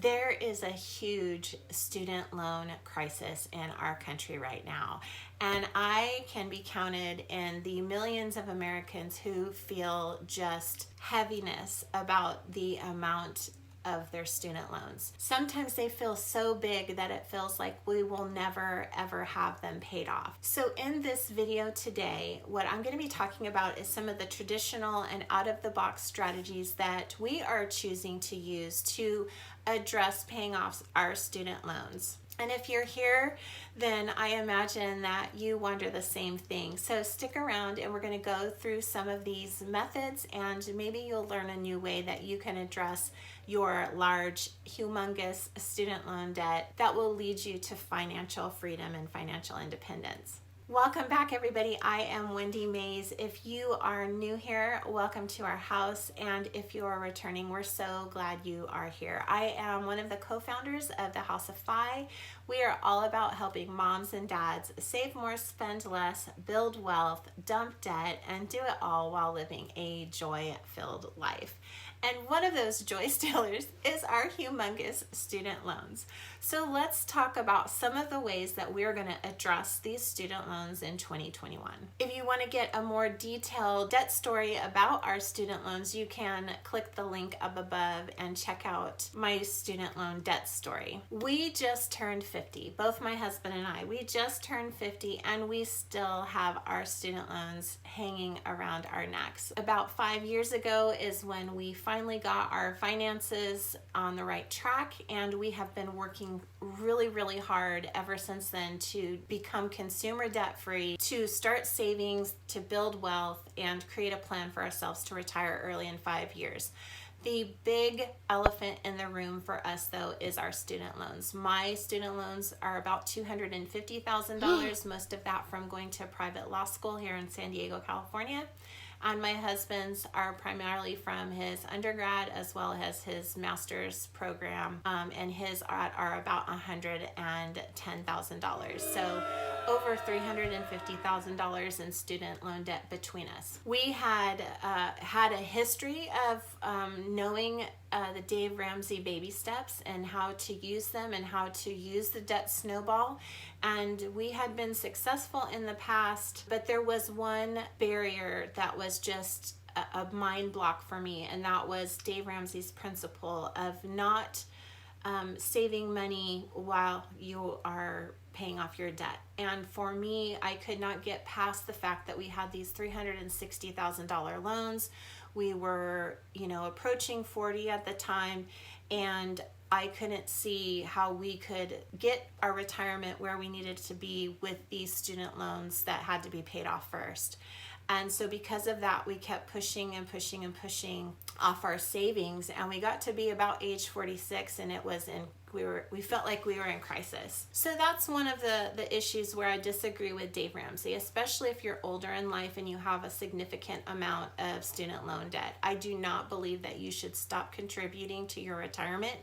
There is a huge student loan crisis in our country right now, and I can be counted in the millions of Americans who feel just heaviness about the amount of their student loans. Sometimes they feel so big that it feels like we will never ever have them paid off. So in this video today, what I'm going to be talking about is some of the traditional and out of the box strategies that we are choosing to use to address paying off our student loans. And if you're here, then I imagine that you wonder the same thing. So stick around and we're going to go through some of these methods, and maybe you'll learn a new way that you can address your large, humongous student loan debt that will lead you to financial freedom and financial independence. Welcome back, everybody. I am Wendy Mays. If you are new here, welcome to our house. And if you are returning, we're so glad you are here. I am one of the co-founders of the House of Fi. We are all about helping moms and dads save more, spend less, build wealth, dump debt, and do it all while living a joy-filled life. And one of those joy stealers is our humongous student loans. So let's talk about some of the ways that we're going to address these student loans in 2021. If you want to get a more detailed debt story about our student loans, you can click the link up above and check out my student loan debt story. We just turned 50, both my husband and I. We just turned 50 and we still have our student loans hanging around our necks. About 5 years ago is when we finally got our finances on the right track, and we have been working really hard ever since then to become consumer debt free, to start savings, to build wealth, and create a plan for ourselves to retire early in 5 years. The big elephant in the room for us, though, is our student loans. My student loans are about $250,000, most of that from going to a private law school here in San Diego, California. And my husband's are primarily from his undergrad as well as his master's program, and his are about $110,000. So over $350,000 in student loan debt between us. We had a history of knowing the Dave Ramsey baby steps and how to use them and how to use the debt snowball. And we had been successful in the past, but there was one barrier that was just a mind block for me, and that was Dave Ramsey's principle of not saving money while you are paying off your debt. And for me, I could not get past the fact that we had these $360,000 loans. We were, approaching 40 at the time, and I couldn't see how we could get our retirement where we needed to be with these student loans that had to be paid off first. And so because of that, we kept pushing off our savings, and we got to be about age 46, and we felt like we were in crisis. So that's one of the issues where I disagree with Dave Ramsey, especially if you're older in life and you have a significant amount of student loan debt. I do not believe that you should stop contributing to your retirement.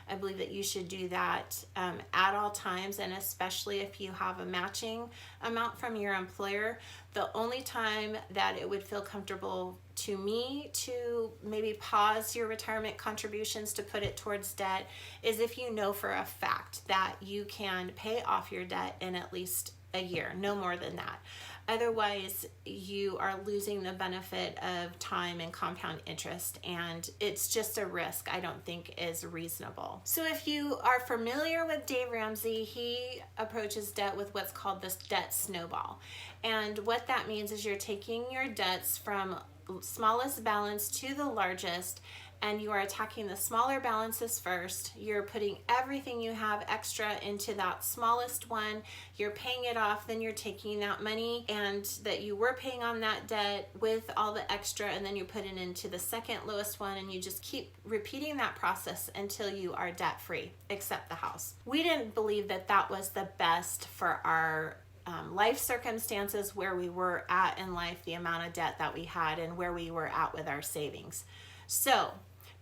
I believe that you should do that at all times, and especially if you have a matching amount from your employer. The only time that it would feel comfortable to me to maybe pause your retirement contributions to put it towards debt is if you know for a fact that you can pay off your debt in at least a year, no more than that. Otherwise, you are losing the benefit of time and compound interest, and it's just a risk I don't think is reasonable. So if you are familiar with Dave Ramsey, he approaches debt with what's called this debt snowball. And what that means is you're taking your debts from smallest balance to the largest, and you are attacking the smaller balances first. You're putting everything you have extra into that smallest one. You're paying it off, then you're taking that money and that you were paying on that debt with all the extra, and then you put it into the second lowest one, and you just keep repeating that process until you are debt free, except the house. We didn't believe that that was the best for our life circumstances, where we were at in life, the amount of debt that we had, and where we were at with our savings. So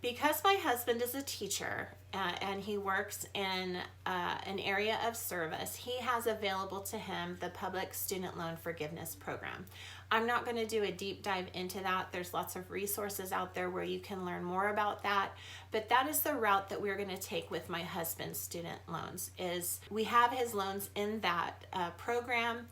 because my husband is a teacher, and he works in an area of service, he has available to him the Public Student Loan Forgiveness Program. I'm not going to do a deep dive into that. There's lots of resources out there where you can learn more about that. But that is the route that we're going to take with my husband's student loans. Is we have his loans in that program.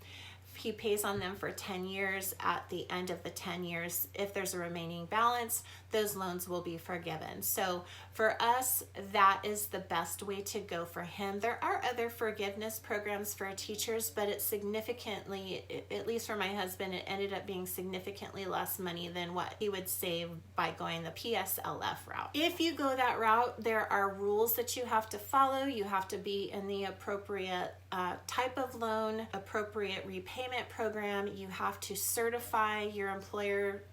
He pays on them for 10 years. At the end of the 10 years, if there's a remaining balance, those loans will be forgiven. So for us, that is the best way to go for him. There are other forgiveness programs for teachers, but it's significantly, at least for my husband, it ended up being significantly less money than what he would save by going the PSLF route. If you go that route, there are rules that you have to follow. You have to be in the appropriate type of loan, appropriate repayment program. You have to certify your employer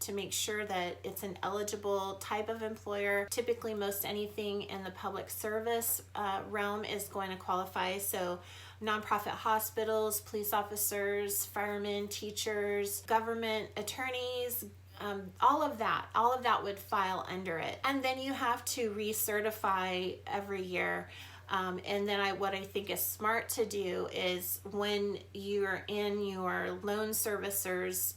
to make sure that it's an eligible type of employer. Typically, most anything in the public service realm is going to qualify. So nonprofit hospitals, police officers, firemen, teachers, government attorneys, all of that would file under it. And then you have to recertify every year. And then what I think is smart to do is when you're in your loan servicer's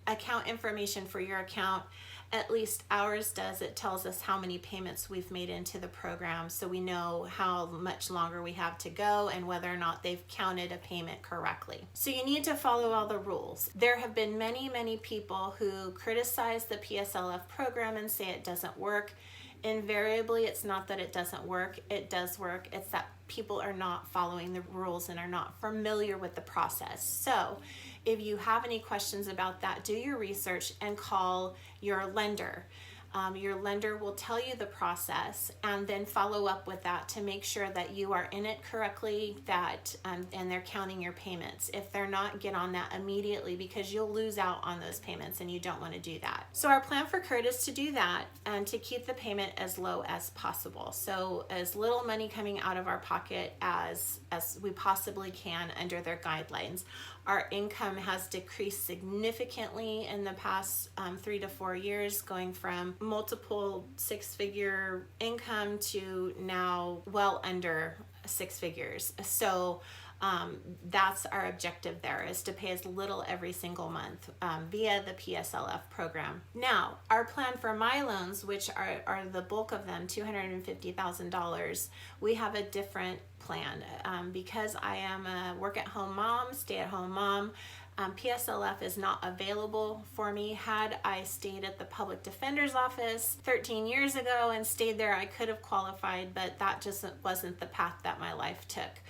account information for your account, at least ours does, it tells us how many payments we've made into the program, so we know how much longer we have to go and whether or not they've counted a payment correctly. So you need to follow all the rules. There have been many people who criticize the PSLF program and say it doesn't work. Invariably, it's not that it doesn't work. It does work. It's that people are not following the rules and are not familiar with the process. So if you have any questions about that, do your research and call your lender. Your lender will tell you the process and then follow up with that to make sure that you are in it correctly, that and they're counting your payments. If they're not, get on that immediately because you'll lose out on those payments and you don't want to do that. So our plan for Kurt is to do that and to keep the payment as low as possible. So as little money coming out of our pocket as we possibly can under their guidelines. Our income has decreased significantly in the past 3 to 4 years, going from multiple six-figure income to now well under 6 figures. So that's our objective there, is to pay as little every single month via the PSLF program. Now, our plan for my loans, which are the bulk of them, $250,000, we have a different plan. Because I am a work-at-home mom, stay-at-home mom, PSLF is not available for me. Had I stayed at the public defender's office 13 years ago and stayed there, I could have qualified, but that just wasn't the path that my life took.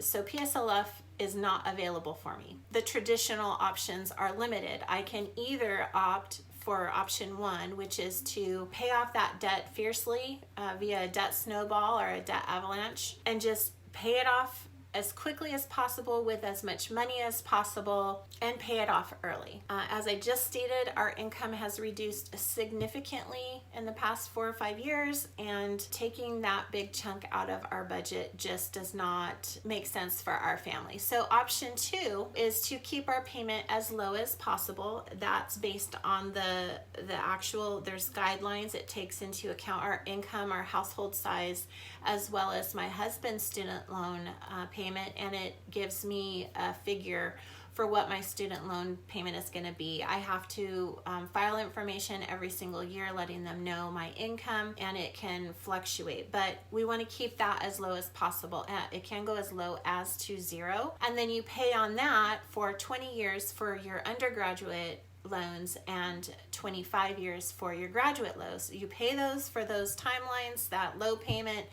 So PSLF is not available for me. The traditional options are limited. I can either opt for option 1, which is to pay off that debt fiercely via a debt snowball or a debt avalanche and just pay it off as quickly as possible with as much money as possible and pay it off early. As I just stated, our income has reduced significantly in the past 4 or 5 years, and taking that big chunk out of our budget just does not make sense for our family. So option 2 is to keep our payment as low as possible. That's based on the actual, there's guidelines. It takes into account our income, our household size, as well as my husband's student loan payment, and it gives me a figure for what my student loan payment is going to be. I have to file information every single year letting them know my income, and it can fluctuate, but we want to keep that as low as possible. It can go as low as to 0, and then you pay on that for 20 years for your undergraduate loans and 25 years for your graduate loans. You pay those for those timelines, that low payment,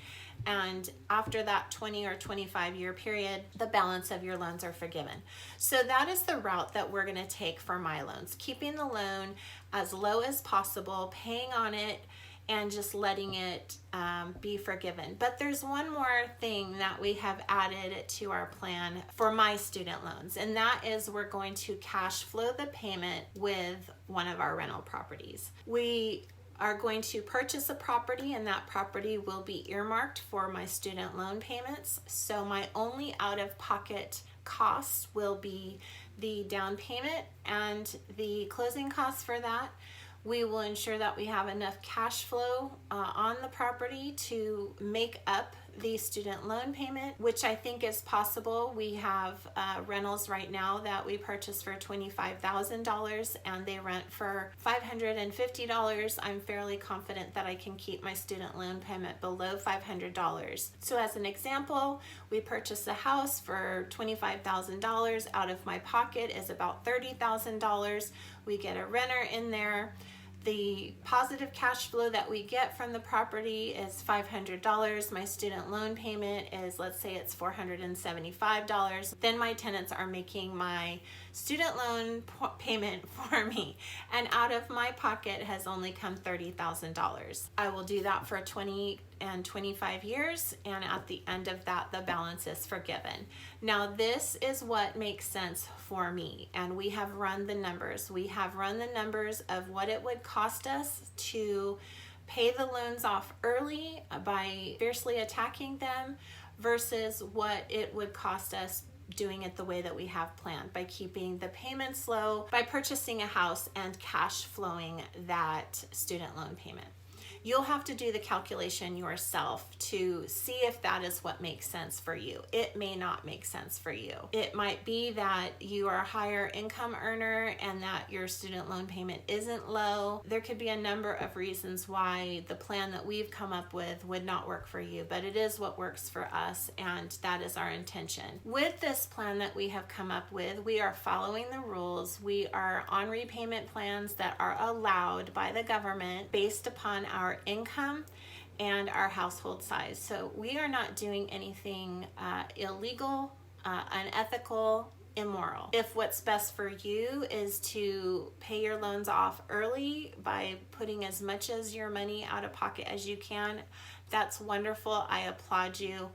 and after that 20 or 25 year period, the balance of your loans are forgiven. So that is the route that we're going to take for my loans, keeping the loan as low as possible, paying on it, and just letting it be forgiven. But there's one more thing that we have added to our plan for my student loans, and that is we're going to cash flow the payment with one of our rental properties. We are going to purchase a property, and that property will be earmarked for my student loan payments. So my only out-of-pocket costs will be the down payment and the closing costs for that. We will ensure that we have enough cash flow on the property to make up the student loan payment, which I think is possible. We have rentals right now that we purchased for $25,000 and they rent for $550. I'm fairly confident that I can keep my student loan payment below $500. So as an example, we purchased a house for $25,000. Out of my pocket is about $30,000. We get a renter in there. The positive cash flow that we get from the property is $500. My student loan payment is, let's say it's $475. Then my tenants are making my student loan payment for me. And out of my pocket has only come $30,000. I will do that for 20 and 25 years. And at the end of that, the balance is forgiven. Now, this is what makes sense for me. And we have run the numbers. We have run the numbers of what it would cost us to pay the loans off early by fiercely attacking them versus what it would cost us doing it the way that we have planned, by keeping the payments low, by purchasing a house and cash flowing that student loan payment. You'll have to do the calculation yourself to see if that is what makes sense for you. It may not make sense for you. It might be that you are a higher income earner and that your student loan payment isn't low. There could be a number of reasons why the plan that we've come up with would not work for you, but it is what works for us, and that is our intention. With this plan that we have come up with, we are following the rules. We are on repayment plans that are allowed by the government based upon our income and our household size. So we are not doing anything illegal, unethical, immoral. If what's best for you is to pay your loans off early by putting as much as your money out of pocket as you can, that's wonderful. I applaud you.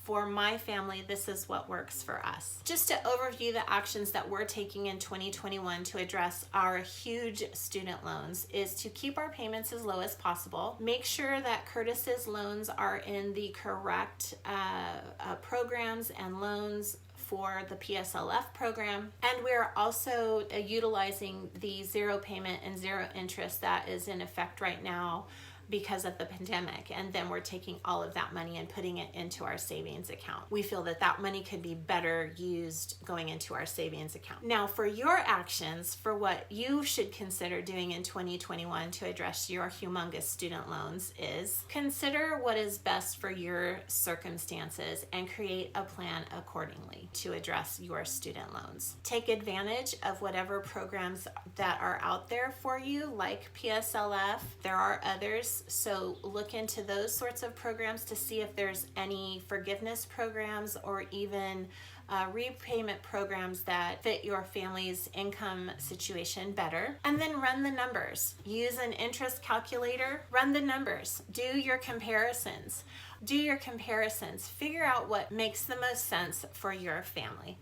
For my family, this is what works for us. Just to overview the actions that we're taking in 2021 to address our huge student loans is to keep our payments as low as possible. Make sure that Curtis's loans are in the correct programs and loans for the PSLF program. And we're also utilizing the zero payment and zero interest that is in effect right now because of the pandemic, and then we're taking all of that money and putting it into our savings account. We feel that that money could be better used going into our savings account. Now, for your actions, for what you should consider doing in 2021 to address your humongous student loans is consider what is best for your circumstances and create a plan accordingly to address your student loans. Take advantage of whatever programs that are out there for you, like PSLF. There are others. So look into those sorts of programs to see if there's any forgiveness programs or even repayment programs that fit your family's income situation better. And then run the numbers. Use an interest calculator. Run the numbers. Do your comparisons. Figure out what makes the most sense for your family.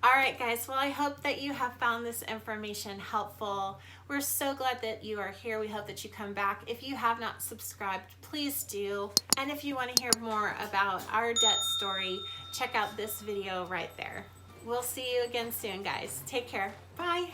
All right, guys. Well, I hope that you have found this information helpful. We're so glad that you are here. We hope that you come back. If you have not subscribed, please do. And if you want to hear more about our debt story, check out this video right there. We'll see you again soon, guys. Take care. Bye.